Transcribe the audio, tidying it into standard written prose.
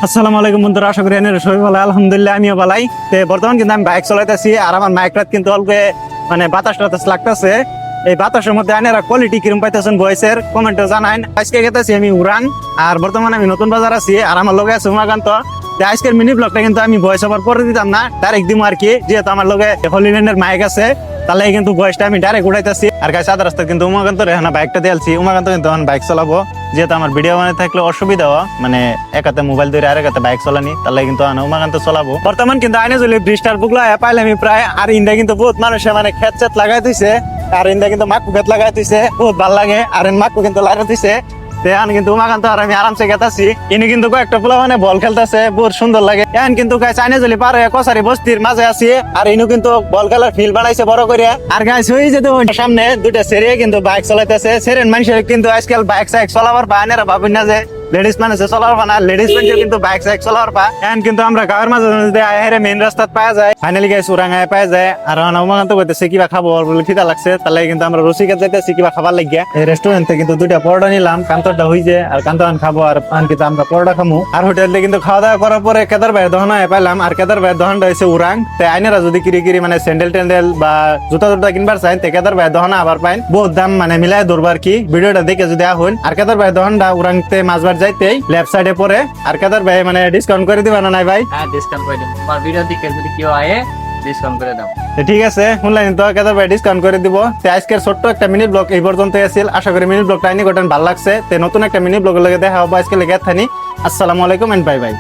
আসসালামু আলাইকুম বন্ধুরা, আশা করি আপনারা সবাই ভালো। আলহামদুলিল্লাহ আমিও ভালাই। বর্তমান কিন্তু আমি বাইক চালাইতেছি আর আমার মাইকটা কিন্তু অল্প মানে বাতাস টাতাস লাগতেছে। এই বাতাসের মধ্যে আপনারা কোয়ালিটি কিরম পাইতেছেন ভয়েসের কমেন্টে জানাইন। আজকে গেতেছি আমি উড়ান, আর বর্তমানে আমি নতুন বাজার আছি আর আমার লগে আছে উমাকান্ত। আজকের মিনি ব্লগটা কিন্তু আমি ভয়েস ওভার করে দিতাম না, ডাইরেক্ট দিমু আর কি, যেহেতু আমার লগে হলিল্যান্ডের মাইক আছে তাহলে কিন্তু ভয়েসটা আমি ডাইরেক্ট উঠাইতেছি। আর গাইস আধা রাস্তা কিন্তু উমাকান্ত রেহানা বাইকটা দিয়েছি। উমাকান্ত কিন্তু এখন বাইক চালাবো, যেহেতু আমার ভিডিও বানাতে থাকলে অসুবিধা হয়, মানে একাতে মোবাইল ধরে আর একাতে বাইক চালানি, তাহলে কিন্তু উমাকান্ত চালাবো। বর্তমান কিন্তু আইনে চলে ব্রিস্টার বুকলা পাইলাম আমি প্রায়। আর ইন্ডিয়া কিন্তু বহুত মানুষে মানে খেত চেত লাগাই দিছে, আর ইন্ডিয়া কিন্তু মাকু খেত লাগাই দিছে, বহুত ভাল লাগে। আর মাকু কিন্তু লাগাই দিছে কিন্তু উমাকান্ত আর আমি আরামসে গেতাছি। ইনি কিন্তু কয়েকটা পোলা মানে বল খেলতেছে, বহুত সুন্দর লাগে। এখন কিন্তু গাইস আইনে চলে পারে কসারি বস্তির মাঝে আছি, আর ইনু কিন্তু বল খেলার ফিল্ড বানাইছে বড় করে। আর গাইস ওই যে সামনে দুইটা সেরে কিন্তু বাইক চালাইতেছে। সেরেন মানুষের কিন্তু আজকাল বাইক সাইক চলাবার পায় না, ভাবেন না যে লেডিস মানুষে চলার পা না, লেডিস মানুষের কিন্তু বাইক সাইক চলার পা। এখন কিন্তু আমরা গাঁয়ের মাঝে মেইন রাস্তাত পাওয়া যায়। ফাইনালি গাইস উরাঙ্গায় পাওয়া যায়। আর উমাকান্ত করতেছে কিবা খাবো বলে খিদা লাগছে, তাহলে কিন্তু আমরা রসিকা যাইতেছি কিবা খাবার লাগিয়া। এই রেস্টুরেন্ট থেকে কিন্তু দুইটা পরোটা নিলাম, কান্তরটা হইছে আর কান্তন খাবো, আর কিন্তু আমরা পরোটা খামু। আর হোটেল কিন্তু খাওয়া দাওয়া করার পরে কেদার ভাইয়ের দহনা পাইলাম। আর কেদার ভাইয়ের দহনটা হয়েছে উরাং। তাই আইনেরা যদি কিরি মানে স্যান্ডেল টেন্ডেল বা জুতা টুতা কিনবার চাই তে কেদার ভাইয়ের দহনা আবার পাইন, বহুত দাম মানে মিলাই ধরবার কি। ভিডিওটা দেখে যদি আহুন। আর কেদার ভাইয়ের দহনটা উরাংতে মাছবার যাইতেই লেফট সাইডে পরে। আর কেদার ভাই মানে ডিসকাউন্ট করে দিবা না নাই ভাই? হ্যাঁ, ডিসকাউন্ট করে দেব। তোমার ভিডিও দেখে যদি কেউ আয়ে ডিসকাউন্ট করে দাও। ঠিক আছে, শুনলেন তো, কেদার ভাই ডিসকাউন্ট করে দিব। আজকের ছোট্ট একটা মিনি ব্লগ এই পর্যন্ত আসছিল। আশা করি মিনি ব্লগটা আইনি ঘটন ভালো লাগছে। নতুন একটা মিনি ব্লগের লগে দেখা হবো আজকে লেগে থানি। আসসালামু আলাইকুম এন্ড বাই বাই।